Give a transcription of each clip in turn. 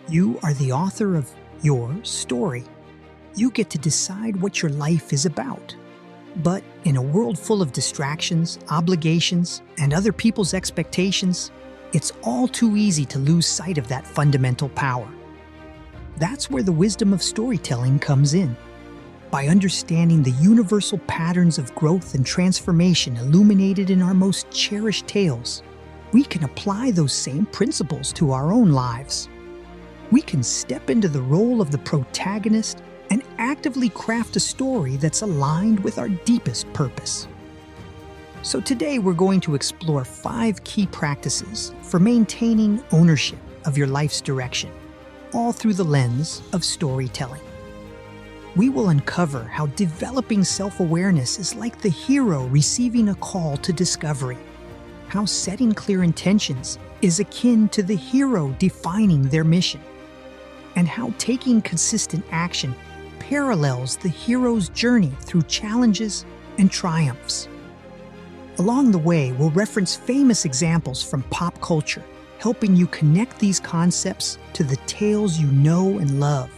You are the author of your story. You get to decide what your life is about. But in a world full of distractions, obligations, and other people's expectations, it's all too easy to lose sight of that fundamental power. That's where the wisdom of storytelling comes in. By understanding the universal patterns of growth and transformation illuminated in our most cherished tales, we can apply those same principles to our own lives. We can step into the role of the protagonist and actively craft a story that's aligned with our deepest purpose. So today we're going to explore 5 key practices for maintaining ownership of your life's direction, all through the lens of storytelling. We will uncover how developing self-awareness is like the hero receiving a call to discovery, how setting clear intentions is akin to the hero defining their mission, and how taking consistent action parallels the hero's journey through challenges and triumphs. Along the way, we'll reference famous examples from pop culture, helping you connect these concepts to the tales you know and love.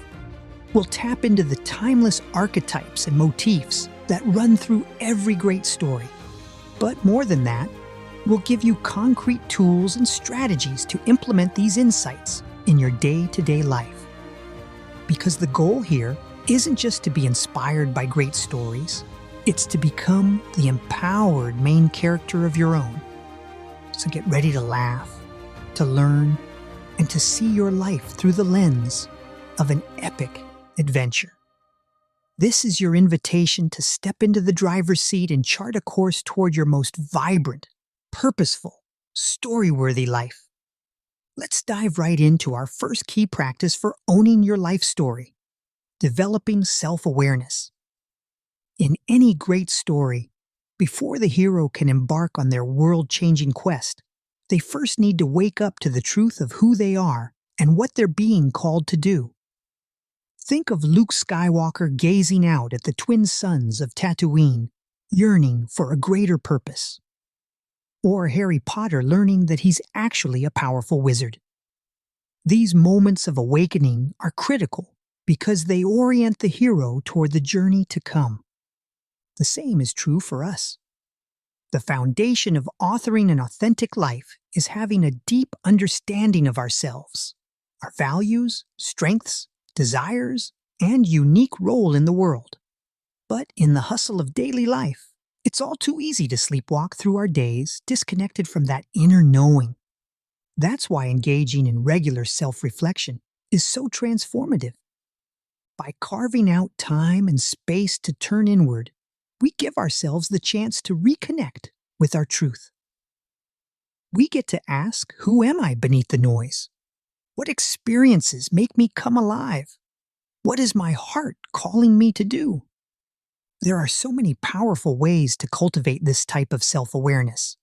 We'll tap into the timeless archetypes and motifs that run through every great story. But more than that, we'll give you concrete tools and strategies to implement these insights in your day-to-day life. Because the goal here isn't just to be inspired by great stories, it's to become the empowered main character of your own. So get ready to laugh, to learn, and to see your life through the lens of an epic adventure. This is your invitation to step into the driver's seat and chart a course toward your most vibrant, purposeful, story-worthy life. Let's dive right into our first key practice for owning your life story: developing self-awareness. In any great story, before the hero can embark on their world-changing quest, they first need to wake up to the truth of who they are and what they're being called to do. Think of Luke Skywalker gazing out at the twin suns of Tatooine, yearning for a greater purpose. Or Harry Potter learning that he's actually a powerful wizard. These moments of awakening are critical because they orient the hero toward the journey to come. The same is true for us. The foundation of authoring an authentic life is having a deep understanding of ourselves, our values, strengths, desires, and unique role in the world. But in the hustle of daily life, it's all too easy to sleepwalk through our days disconnected from that inner knowing. That's why engaging in regular self-reflection is so transformative. By carving out time and space to turn inward, we give ourselves the chance to reconnect with our truth. We get to ask, who am I beneath the noise? What experiences make me come alive? What is my heart calling me to do? There are so many powerful ways to cultivate this type of self-awareness.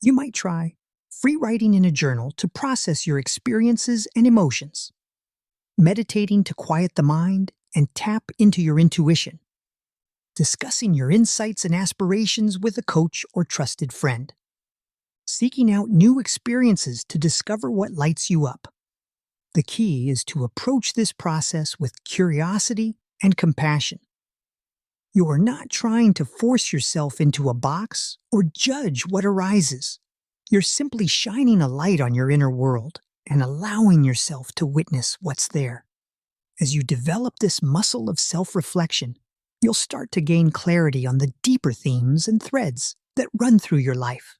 You might try free writing in a journal to process your experiences and emotions, meditating to quiet the mind and tap into your intuition, discussing your insights and aspirations with a coach or trusted friend, seeking out new experiences to discover what lights you up. The key is to approach this process with curiosity and compassion. You are not trying to force yourself into a box or judge what arises. You're simply shining a light on your inner world and allowing yourself to witness what's there. As you develop this muscle of self-reflection, you'll start to gain clarity on the deeper themes and threads that run through your life.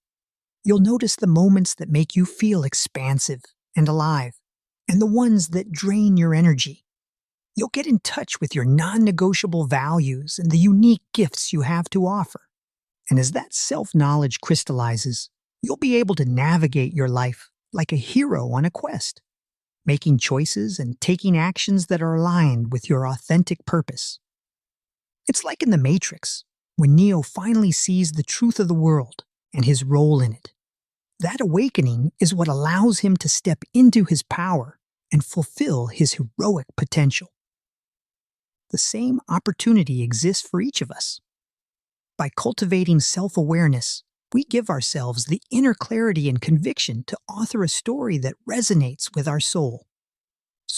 You'll notice the moments that make you feel expansive and alive, and the ones that drain your energy. You'll get in touch with your non-negotiable values and the unique gifts you have to offer. And as that self-knowledge crystallizes, you'll be able to navigate your life like a hero on a quest, making choices and taking actions that are aligned with your authentic purpose. It's like in The Matrix, when Neo finally sees the truth of the world and his role in it. That awakening is what allows him to step into his power and fulfill his heroic potential. The same opportunity exists for each of us. By cultivating self-awareness, we give ourselves the inner clarity and conviction to author a story that resonates with our soul.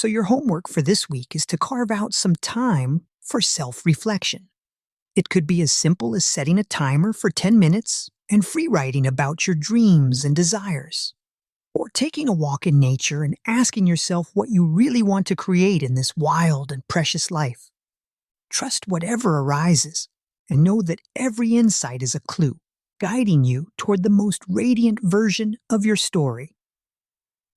So your homework for this week is to carve out some time for self-reflection. It could be as simple as setting a timer for 10 minutes and free writing about your dreams and desires. Or taking a walk in nature and asking yourself what you really want to create in this wild and precious life. Trust whatever arises and know that every insight is a clue, guiding you toward the most radiant version of your story.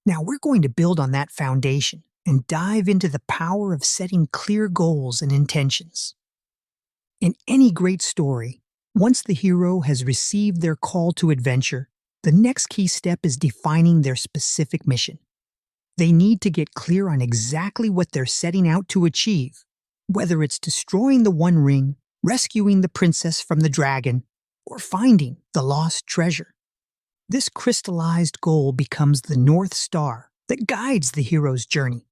Now we're going to build on that foundation and dive into the power of setting clear goals and intentions. In any great story, once the hero has received their call to adventure, the next key step is defining their specific mission. They need to get clear on exactly what they're setting out to achieve, whether it's destroying the One Ring, rescuing the princess from the dragon, or finding the lost treasure. This crystallized goal becomes the North Star that guides the hero's journey.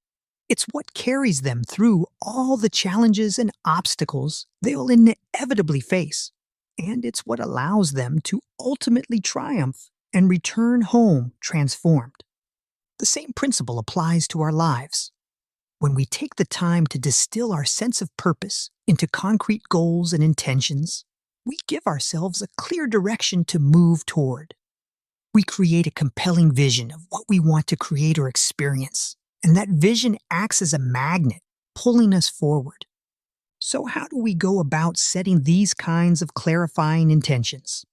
It's what carries them through all the challenges and obstacles they'll inevitably face, and it's what allows them to ultimately triumph and return home transformed. The same principle applies to our lives. When we take the time to distill our sense of purpose into concrete goals and intentions, we give ourselves a clear direction to move toward. We create a compelling vision of what we want to create or experience, and that vision acts as a magnet, pulling us forward. So how do we go about setting these kinds of clarifying intentions?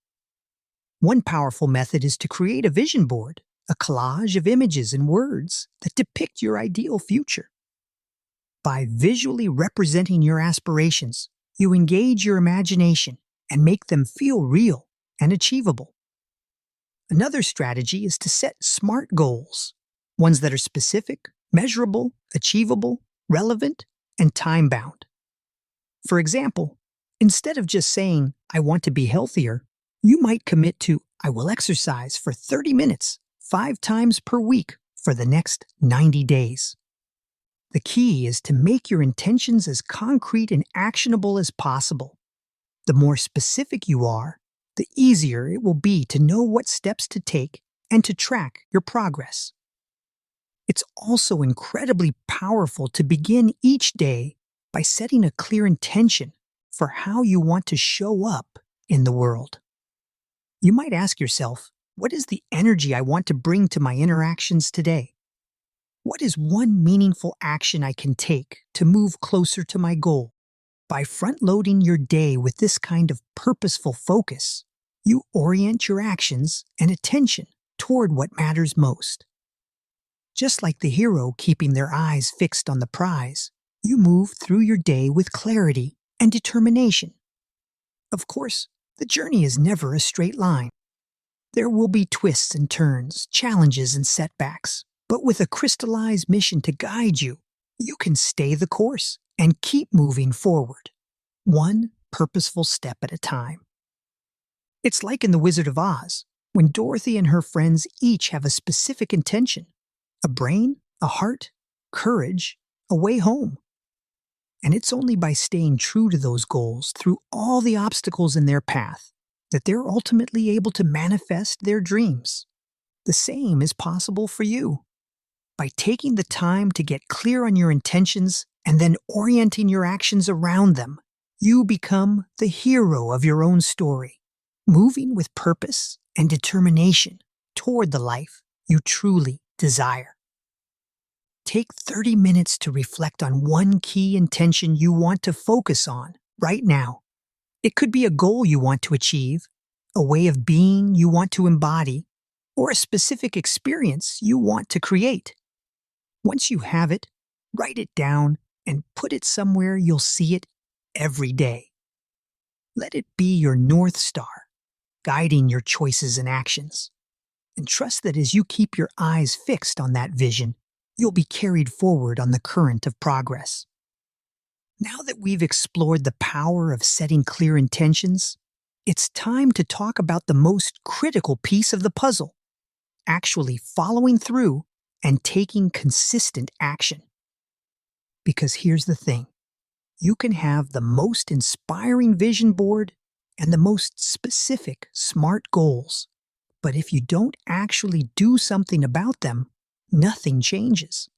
One powerful method is to create a vision board, a collage of images and words that depict your ideal future. By visually representing your aspirations, you engage your imagination and make them feel real and achievable. Another strategy is to set SMART goals, ones that are specific, measurable, achievable, relevant, and time-bound. For example, instead of just saying, "I want to be healthier," you might commit to, "I will exercise for 30 minutes, 5 times per week for the next 90 days." The key is to make your intentions as concrete and actionable as possible. The more specific you are, the easier it will be to know what steps to take and to track your progress. It's also incredibly powerful to begin each day by setting a clear intention for how you want to show up in the world. You might ask yourself, what is the energy I want to bring to my interactions today? What is one meaningful action I can take to move closer to my goal? By front-loading your day with this kind of purposeful focus, you orient your actions and attention toward what matters most. Just like the hero keeping their eyes fixed on the prize, you move through your day with clarity and determination. Of course, the journey is never a straight line. There will be twists and turns, challenges and setbacks, but with a crystallized mission to guide you, you can stay the course and keep moving forward, one purposeful step at a time. It's like in The Wizard of Oz, when Dorothy and her friends each have a specific intention: a brain, a heart, courage, a way home. And it's only by staying true to those goals through all the obstacles in their path that they're ultimately able to manifest their dreams. The same is possible for you. By taking the time to get clear on your intentions and then orienting your actions around them, you become the hero of your own story, moving with purpose and determination toward the life you truly desire. Take 30 minutes to reflect on one key intention you want to focus on right now. It could be a goal you want to achieve, a way of being you want to embody, or a specific experience you want to create. Once you have it, write it down and put it somewhere you'll see it every day. Let it be your North Star, guiding your choices and actions. And trust that as you keep your eyes fixed on that vision, you'll be carried forward on the current of progress. Now that we've explored the power of setting clear intentions, it's time to talk about the most critical piece of the puzzle: actually following through and taking consistent action. Because here's the thing: you can have the most inspiring vision board and the most specific SMART goals, but if you don't actually do something about them, nothing changes.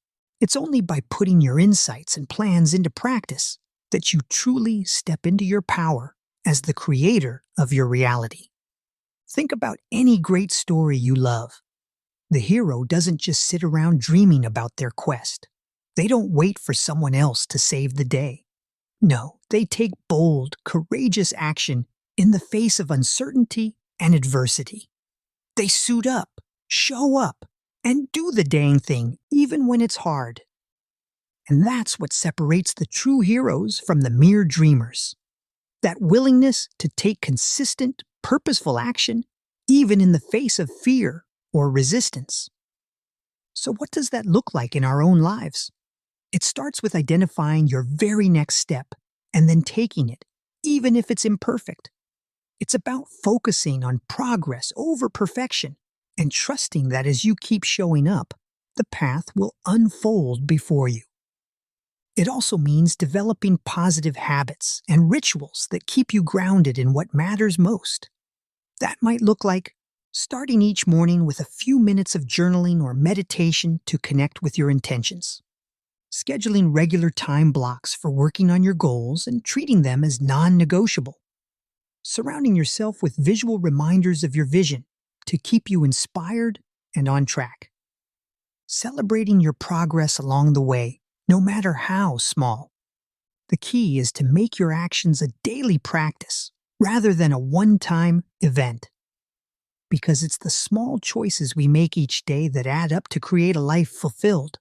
It's only by putting your insights and plans into practice that you truly step into your power as the creator of your reality. Think about any great story you love. The hero doesn't just sit around dreaming about their quest. They don't wait for someone else to save the day. No, they take bold, courageous action in the face of uncertainty and adversity. They suit up, show up, and do the dang thing even when it's hard. And that's what separates the true heroes from the mere dreamers. That willingness to take consistent, purposeful action even in the face of fear or resistance. So what does that look like in our own lives? It starts with identifying your very next step and then taking it, even if it's imperfect. It's about focusing on progress over perfection and trusting that as you keep showing up, the path will unfold before you. It also means developing positive habits and rituals that keep you grounded in what matters most. That might look like starting each morning with a few minutes of journaling or meditation to connect with your intentions. Scheduling regular time blocks for working on your goals and treating them as non-negotiable. Surrounding yourself with visual reminders of your vision to keep you inspired and on track. Celebrating your progress along the way, no matter how small. The key is to make your actions a daily practice rather than a one-time event. Because it's the small choices we make each day that add up to create a life fulfilled.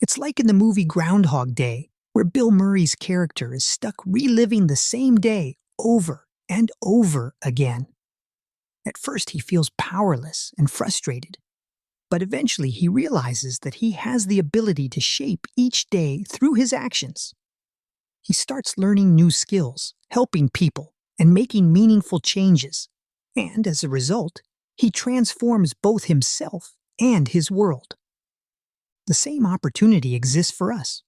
It's like in the movie Groundhog Day, where Bill Murray's character is stuck reliving the same day over and over again. At first he feels powerless and frustrated, but eventually he realizes that he has the ability to shape each day through his actions. He starts learning new skills, helping people, and making meaningful changes, and as a result, he transforms both himself and his world. The same opportunity exists for us.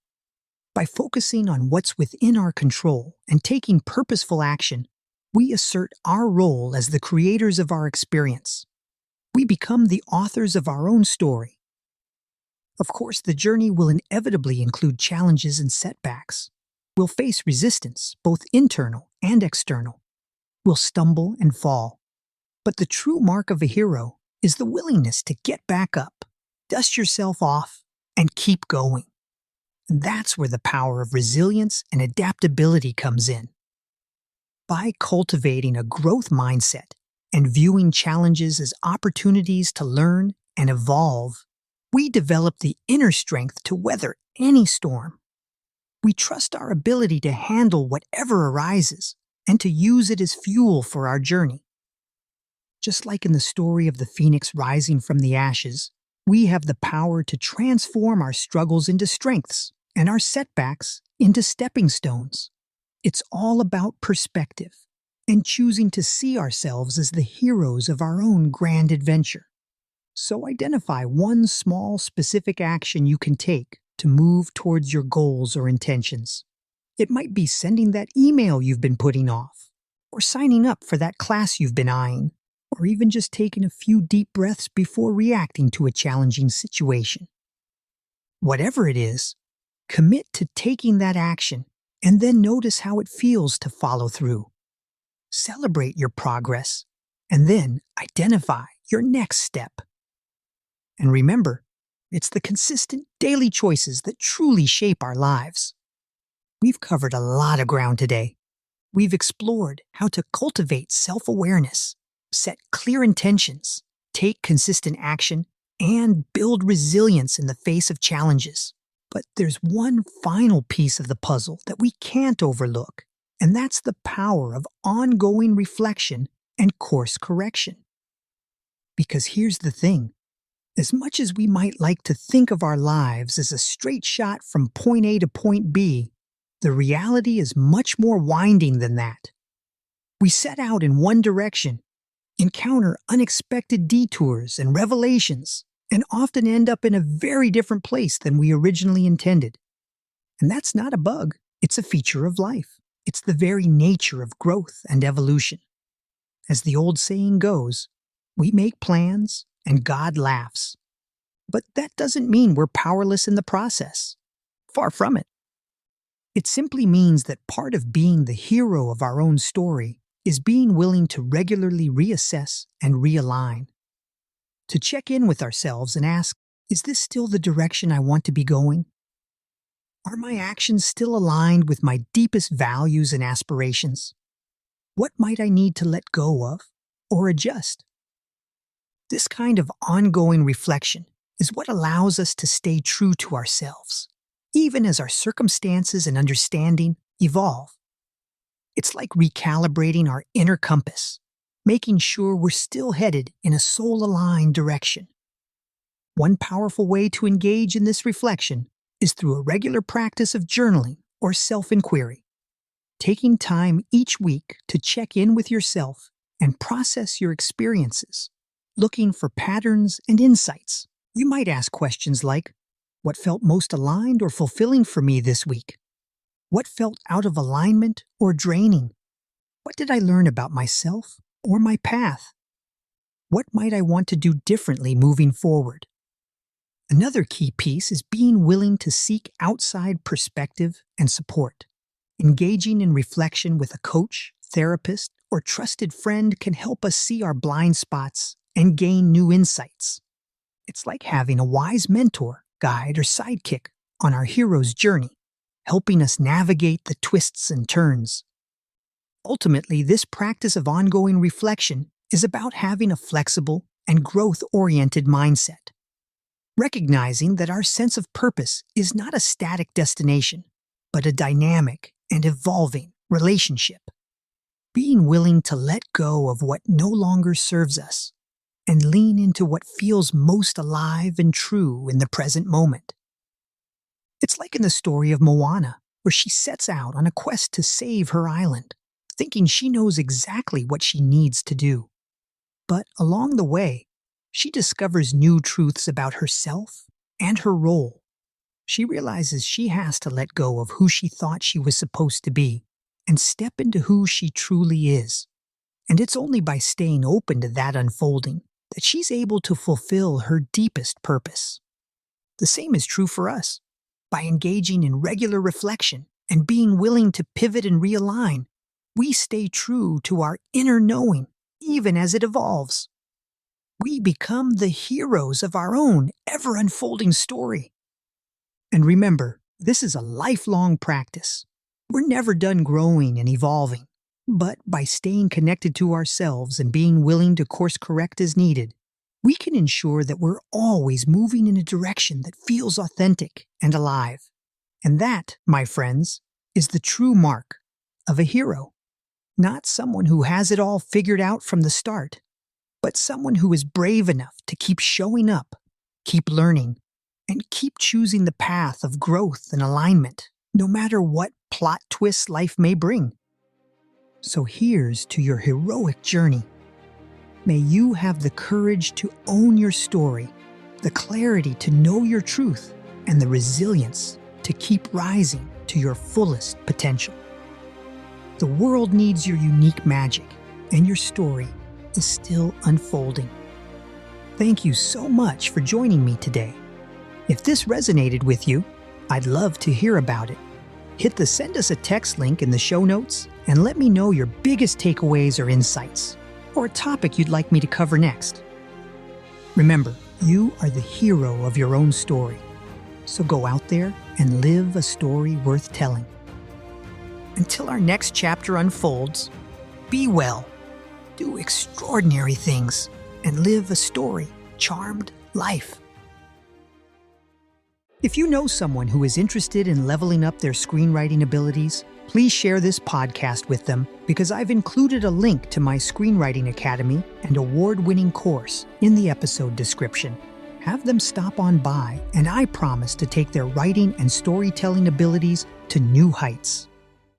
By focusing on what's within our control and taking purposeful action, we assert our role as the creators of our experience. We become the authors of our own story. Of course, the journey will inevitably include challenges and setbacks. We'll face resistance, both internal and external. We'll stumble and fall. But the true mark of a hero is the willingness to get back up, dust yourself off, and keep going. And that's where the power of resilience and adaptability comes in. By cultivating a growth mindset and viewing challenges as opportunities to learn and evolve, we develop the inner strength to weather any storm. We trust our ability to handle whatever arises and to use it as fuel for our journey. Just like in the story of the phoenix rising from the ashes, we have the power to transform our struggles into strengths and our setbacks into stepping stones. It's all about perspective and choosing to see ourselves as the heroes of our own grand adventure. So identify one small, specific action you can take to move towards your goals or intentions. It might be sending that email you've been putting off, or signing up for that class you've been eyeing, or even just taking a few deep breaths before reacting to a challenging situation. Whatever it is, commit to taking that action and then notice how it feels to follow through. Celebrate your progress and then identify your next step. And remember, it's the consistent daily choices that truly shape our lives. We've covered a lot of ground today. We've explored how to cultivate self-awareness, set clear intentions, take consistent action, and build resilience in the face of challenges. But there's one final piece of the puzzle that we can't overlook, and that's the power of ongoing reflection and course correction. Because here's the thing. As much as we might like to think of our lives as a straight shot from point A to point B, the reality is much more winding than that. We set out in one direction, encounter unexpected detours and revelations, and often end up in a very different place than we originally intended. And that's not a bug, it's a feature of life. It's the very nature of growth and evolution. As the old saying goes, we make plans and God laughs. But that doesn't mean we're powerless in the process. Far from it. It simply means that part of being the hero of our own story is being willing to regularly reassess and realign. To check in with ourselves and ask, is this still the direction I want to be going? Are my actions still aligned with my deepest values and aspirations? What might I need to let go of or adjust? This kind of ongoing reflection is what allows us to stay true to ourselves, even as our circumstances and understanding evolve. It's like recalibrating our inner compass, making sure we're still headed in a soul-aligned direction. One powerful way to engage in this reflection is through a regular practice of journaling or self-inquiry, taking time each week to check in with yourself and process your experiences, looking for patterns and insights. You might ask questions like, what felt most aligned or fulfilling for me this week? What felt out of alignment or draining? What did I learn about myself or my path? What might I want to do differently moving forward? Another key piece is being willing to seek outside perspective and support. Engaging in reflection with a coach, therapist, or trusted friend can help us see our blind spots and gain new insights. It's like having a wise mentor, guide, or sidekick on our hero's journey, helping us navigate the twists and turns. Ultimately, this practice of ongoing reflection is about having a flexible and growth-oriented mindset, recognizing that our sense of purpose is not a static destination, but a dynamic and evolving relationship. Being willing to let go of what no longer serves us and lean into what feels most alive and true in the present moment. It's like in the story of Moana, where she sets out on a quest to save her island, thinking she knows exactly what she needs to do. But along the way, she discovers new truths about herself and her role. She realizes she has to let go of who she thought she was supposed to be and step into who she truly is. And it's only by staying open to that unfolding that she's able to fulfill her deepest purpose. The same is true for us. By engaging in regular reflection and being willing to pivot and realign, we stay true to our inner knowing, even as it evolves. We become the heroes of our own ever-unfolding story. And remember, this is a lifelong practice. We're never done growing and evolving. But by staying connected to ourselves and being willing to course correct as needed, we can ensure that we're always moving in a direction that feels authentic and alive. And that, my friends, is the true mark of a hero. Not someone who has it all figured out from the start, but someone who is brave enough to keep showing up, keep learning, and keep choosing the path of growth and alignment, no matter what plot twists life may bring. So here's to your heroic journey. May you have the courage to own your story, the clarity to know your truth, and the resilience to keep rising to your fullest potential. The world needs your unique magic, and your story is still unfolding. Thank you so much for joining me today. If this resonated with you, I'd love to hear about it. Hit the send us a text link in the show notes and let me know your biggest takeaways or insights, or a topic you'd like me to cover next. Remember, you are the hero of your own story, so go out there and live a story worth telling. Until our next chapter unfolds, be well, do extraordinary things, and live a story-charmed life. If you know someone who is interested in leveling up their screenwriting abilities, please share this podcast with them because I've included a link to my Screenwriting Academy and award-winning course in the episode description. Have them stop on by, and I promise to take their writing and storytelling abilities to new heights.